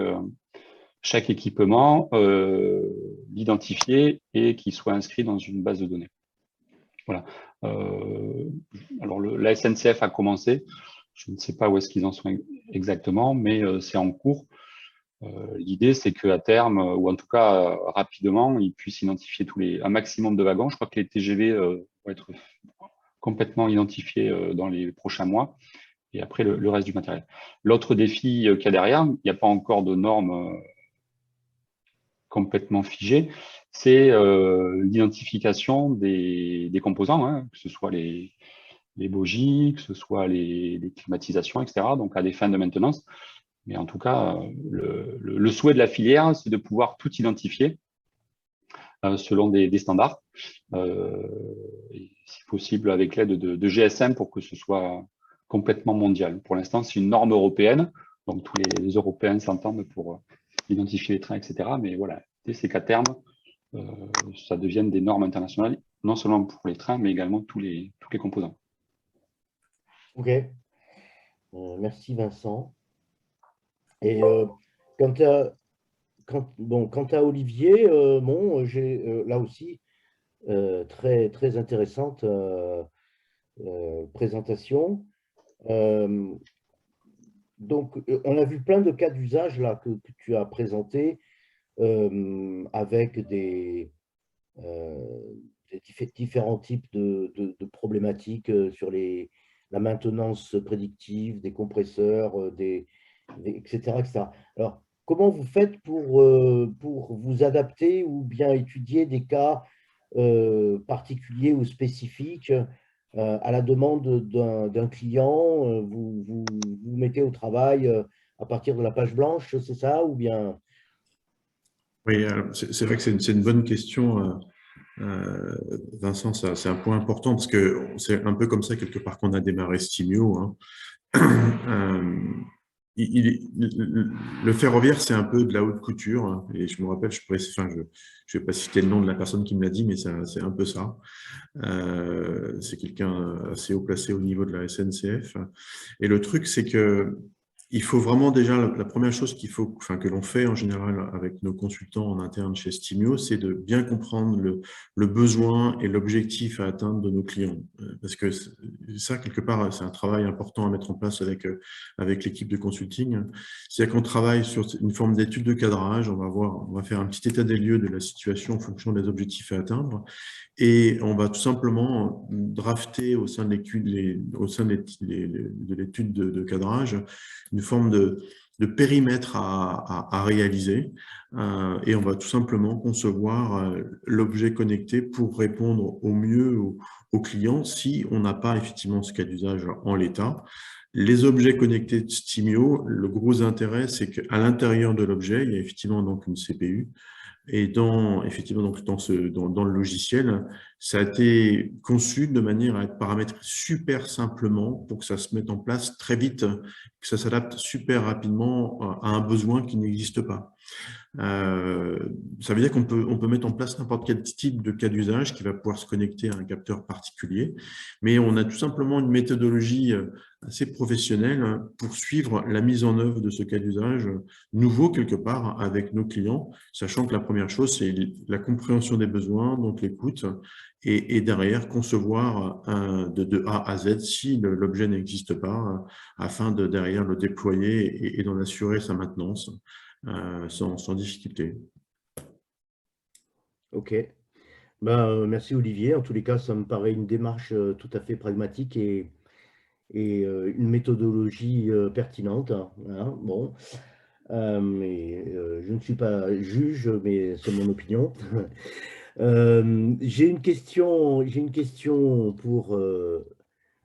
équipement, l'identifier et qu'il soit inscrit dans une base de données. Voilà. Alors, la SNCF a commencé. Je ne sais pas où est-ce qu'ils en sont exactement, mais c'est en cours. L'idée, c'est qu'à terme, ou en tout cas rapidement, ils puissent identifier un maximum de wagons. Je crois que les TGV vont être complètement identifiés dans les prochains mois, et après le reste du matériel. L'autre défi qu'il y a derrière, il n'y a pas encore de normes complètement figées, c'est l'identification des composants, hein, que ce soit les bogies, que ce soit les climatisations, etc., donc à des fins de maintenance. Mais en tout cas, le souhait de la filière, c'est de pouvoir tout identifier selon des standards, et si possible avec l'aide de GSM pour que ce soit complètement mondial. Pour l'instant, c'est une norme européenne, donc tous les Européens s'entendent pour identifier les trains, etc. Mais voilà, c'est qu'à terme, ça devienne des normes internationales, non seulement pour les trains, mais également tous les composants. Ok. Merci Vincent. Et quant à Olivier, j'ai là aussi très, très intéressante présentation. Donc, on a vu plein de cas d'usage là que tu as présentés avec différents types de problématiques sur la maintenance prédictive des compresseurs, etc., etc. Alors, comment vous faites pour vous adapter ou bien étudier des cas particuliers ou spécifiques à la demande d'un client? Vous mettez au travail à partir de la page blanche, c'est ça, ou bien… Oui, c'est vrai que c'est une bonne question, Vincent. C'est un point important parce que c'est un peu comme ça quelque part qu'on a démarré Stimio, hein. Le ferroviaire, c'est un peu de la haute couture, hein, et je me rappelle, je vais pas citer le nom de la personne qui me l'a dit, mais c'est un peu ça. C'est quelqu'un assez haut placé au niveau de la SNCF. Et le truc, c'est que il faut vraiment déjà, la première chose que l'on fait en général avec nos consultants en interne chez Stimio, c'est de bien comprendre le besoin et l'objectif à atteindre de nos clients. Parce que ça, quelque part, c'est un travail important à mettre en place avec l'équipe de consulting. C'est-à-dire qu'on travaille sur une forme d'étude de cadrage, on va faire un petit état des lieux de la situation en fonction des objectifs à atteindre. Et on va tout simplement drafter au sein de l'étude de cadrage une forme de périmètre à réaliser, et on va tout simplement concevoir l'objet connecté pour répondre au mieux aux clients si on n'a pas effectivement ce cas d'usage en l'état. Les objets connectés de Stimio, le gros intérêt, c'est qu'à l'intérieur de l'objet, il y a effectivement donc une CPU. Et dans le logiciel, ça a été conçu de manière à être paramétré super simplement pour que ça se mette en place très vite, que ça s'adapte super rapidement à un besoin qui n'existe pas. Ça veut dire qu'on peut mettre en place n'importe quel type de cas d'usage qui va pouvoir se connecter à un capteur particulier, mais on a tout simplement une méthodologie assez professionnelle pour suivre la mise en œuvre de ce cas d'usage nouveau quelque part avec nos clients, sachant que la première chose, c'est la compréhension des besoins, donc l'écoute, et derrière concevoir de A à Z si l'objet n'existe pas, afin de derrière le déployer et d'en assurer sa maintenance. Sans difficulté. Ok. Merci Olivier. En tous les cas, ça me paraît une démarche tout à fait pragmatique et une méthodologie pertinente, hein. Bon. Je ne suis pas juge, mais c'est mon opinion. J'ai une question pour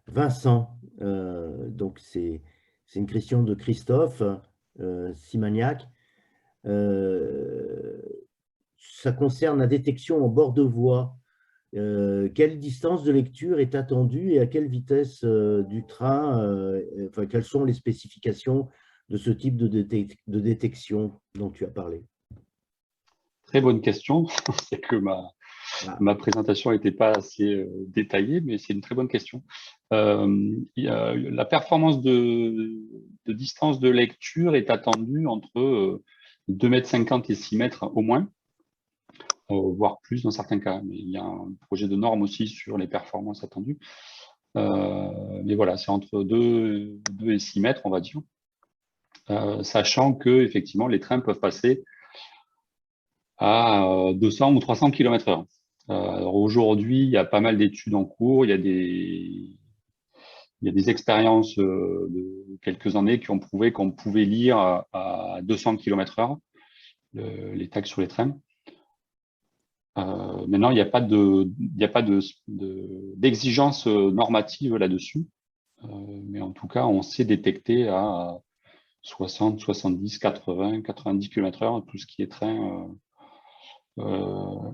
Vincent. Donc, c'est une question de Christophe Simagnac. Ça concerne la détection en bord de voie. Quelle distance de lecture est attendue et à quelle vitesse du train, enfin, quelles sont les spécifications de ce type de détection dont tu as parlé? Très bonne question. C'est que ma présentation n'était pas assez détaillée, mais c'est une très bonne question. La performance de distance de lecture est attendue entre 2,50 m et 6 mètres au moins, voire plus dans certains cas. Mais il y a un projet de norme aussi sur les performances attendues. Mais voilà, c'est entre 2 et 6 mètres, on va dire. Sachant que effectivement, les trains peuvent passer à 200 ou 300 km/h. Alors aujourd'hui, il y a pas mal d'études en cours, il y a des expériences de quelques années qui ont prouvé qu'on pouvait lire à 200 km/h les tags sur les trains. Maintenant, il n'y a pas d'exigence normative là-dessus, mais en tout cas, on sait détecter à 60, 70, 80, 90 km/h tout ce qui est train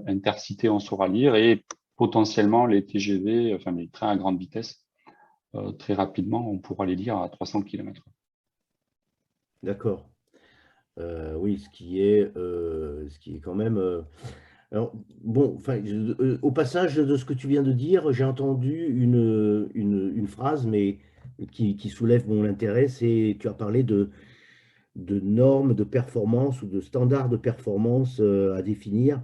Intercité, on saura lire, et potentiellement les TGV, enfin les trains à grande vitesse, très rapidement, on pourra les lire à 300 km. D'accord. Oui, ce qui est quand même… alors, bon, enfin, au passage de ce que tu viens de dire, j'ai entendu une phrase, mais qui soulève mon intérêt, c'est tu as parlé de normes de performance ou de standards de performance à définir.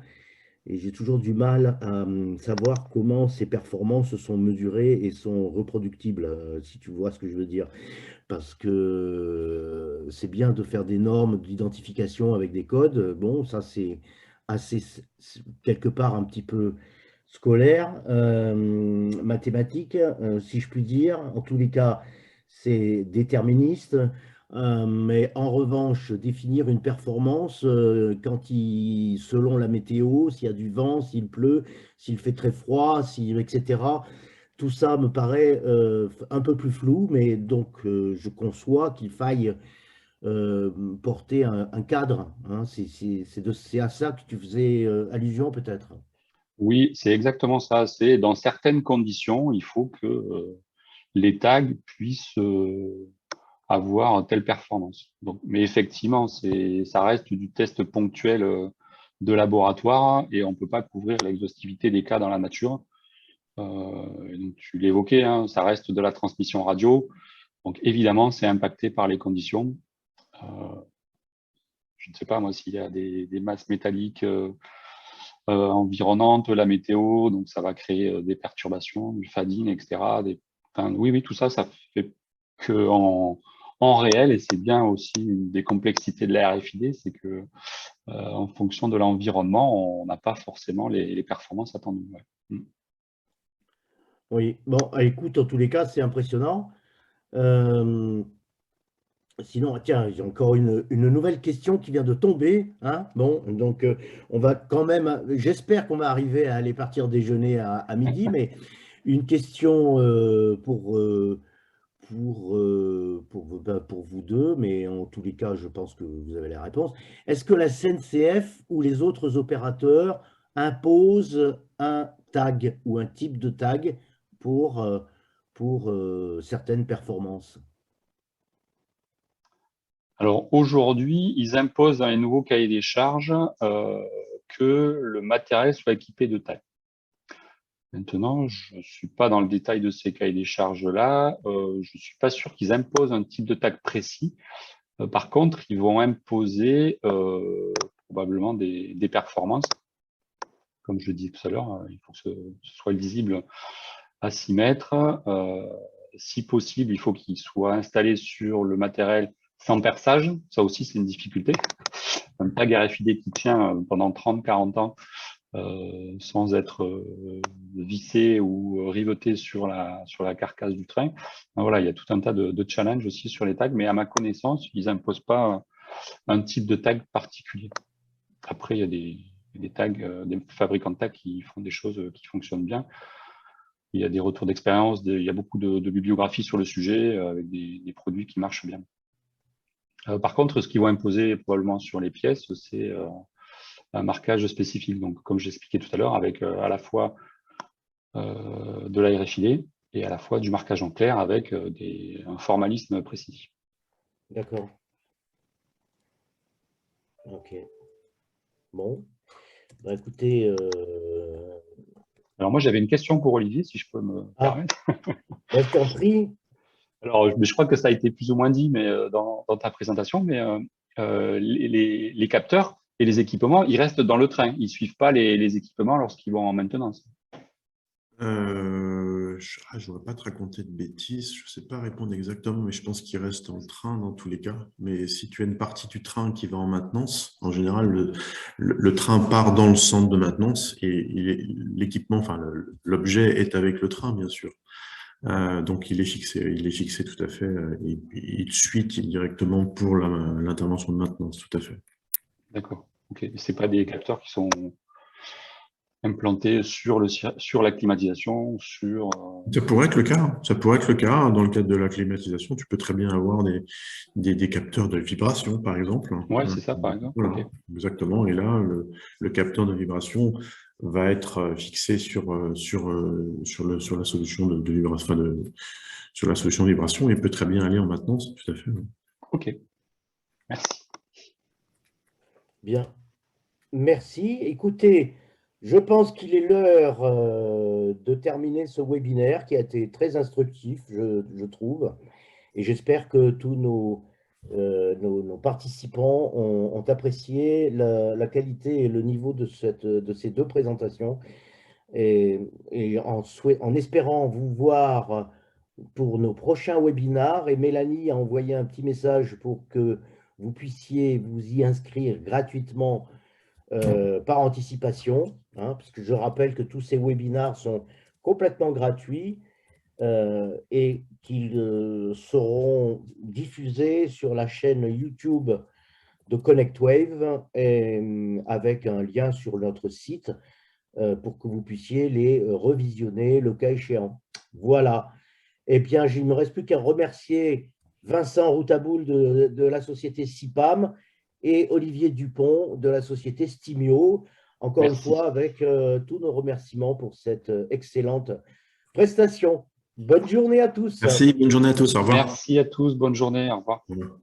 Et j'ai toujours du mal à savoir comment ces performances sont mesurées et sont reproductibles, si tu vois ce que je veux dire. Parce que c'est bien de faire des normes d'identification avec des codes. Bon, ça c'est assez, quelque part un petit peu scolaire, mathématique, si je puis dire. En tous les cas, c'est déterministe. Mais en revanche, définir une performance selon la météo, s'il y a du vent, s'il pleut, s'il fait très froid, etc. Tout ça me paraît un peu plus flou, mais donc je conçois qu'il faille porter un cadre, hein. C'est à ça que tu faisais allusion peut-être. Oui, c'est exactement ça. C'est dans certaines conditions, il faut que les tags puissent avoir telle performance. Donc, mais effectivement, ça reste du test ponctuel de laboratoire et on ne peut pas couvrir l'exhaustivité des cas dans la nature. Et donc, tu l'évoquais, hein, ça reste de la transmission radio. Donc, évidemment, c'est impacté par les conditions. Je ne sais pas, moi, s'il y a des masses métalliques environnantes, la météo, donc ça va créer des perturbations, du fading, etc. Enfin, oui, tout ça, ça fait que en réel, et c'est bien aussi une des complexités de la RFID, c'est que en fonction de l'environnement, on n'a pas forcément les performances attendues. Ouais. Oui, bon, écoute, en tous les cas, c'est impressionnant. Sinon, tiens, j'ai encore une nouvelle question qui vient de tomber, hein. Bon, donc on va quand même, j'espère qu'on va arriver à aller partir déjeuner à midi, mais une question pour vous deux, mais en tous les cas, je pense que vous avez la réponse. Est-ce que la SNCF ou les autres opérateurs imposent un tag ou un type de tag pour certaines performances? Alors aujourd'hui, ils imposent dans les nouveaux cahiers des charges que le matériel soit équipé de tags. Maintenant, je ne suis pas dans le détail de ces cahiers des charges-là. Je ne suis pas sûr qu'ils imposent un type de tag précis. Par contre, ils vont imposer probablement des performances. Comme je le disais tout à l'heure, il faut que ce soit lisible à 6 mètres. Si possible, il faut qu'il soit installé sur le matériel sans perçage. Ça aussi, c'est une difficulté. Un tag RFID qui tient pendant 30-40 ans sans être vissé ou riveté sur la carcasse du train. Donc, voilà, il y a tout un tas de challenges aussi sur les tags, mais à ma connaissance, ils n'imposent pas un type de tag particulier. Après, il y a des tags, des fabricants de tags qui font des choses qui fonctionnent bien. Il y a des retours d'expérience, il y a beaucoup de bibliographie sur le sujet avec des produits qui marchent bien. Par contre, ce qu'ils vont imposer probablement sur les pièces, c'est un marquage spécifique. Donc, comme j'expliquais tout à l'heure, avec à la fois de la RFID et à la fois du marquage en clair avec un formalisme précis. D'accord. Ok. Bon. Bah, écoutez… Alors, moi, j'avais une question pour Olivier, si je peux me permettre. Je t'en prie. Alors, je crois que ça a été plus ou moins dit mais, dans ta présentation, mais les capteurs et les équipements, ils restent dans le train. Ils ne suivent pas les équipements lorsqu'ils vont en maintenance. Je ne voudrais pas te raconter de bêtises, je ne sais pas répondre exactement, mais je pense qu'il reste dans le train dans tous les cas. Mais si tu as une partie du train qui va en maintenance, en général, le train part dans le centre de maintenance et l'équipement, enfin l'objet est avec le train, bien sûr. Donc il est fixé tout à fait. Il suit directement pour l'intervention de maintenance, tout à fait. D'accord. Ok. C'est pas des capteurs qui sont implanté sur la climatisation, sur… Ça pourrait être le cas. Hein. Ça pourrait être le cas. Dans le cadre de la climatisation, tu peux très bien avoir des capteurs de vibration, par exemple. Ouais, c'est ça, par exemple. Voilà, Okay. exactement. Et là, le capteur de vibration va être fixé sur la solution de vibration, sur la solution de vibration et peut très bien aller en maintenance, tout à fait. Ok, merci. Bien, merci. Écoutez, je pense qu'il est l'heure de terminer ce webinaire qui a été très instructif, je trouve. Et j'espère que tous nos participants ont apprécié la qualité et le niveau de ces deux présentations. Et en espérant vous voir pour nos prochains webinars. Et Mélanie a envoyé un petit message pour que vous puissiez vous y inscrire gratuitement par anticipation, hein, parce que je rappelle que tous ces webinars sont complètement gratuits et qu'ils seront diffusés sur la chaîne YouTube de ConnectWave avec un lien sur notre site pour que vous puissiez les revisionner le cas échéant. Voilà. Eh bien, il ne me reste plus qu'à remercier Vincent Routaboul de la société CIPAM et Olivier Dupont de la société Stimio, encore une fois avec tous nos remerciements pour cette excellente prestation. Bonne journée à tous. Merci, bonne journée à tous, au revoir. Merci à tous, bonne journée, au revoir. Au revoir.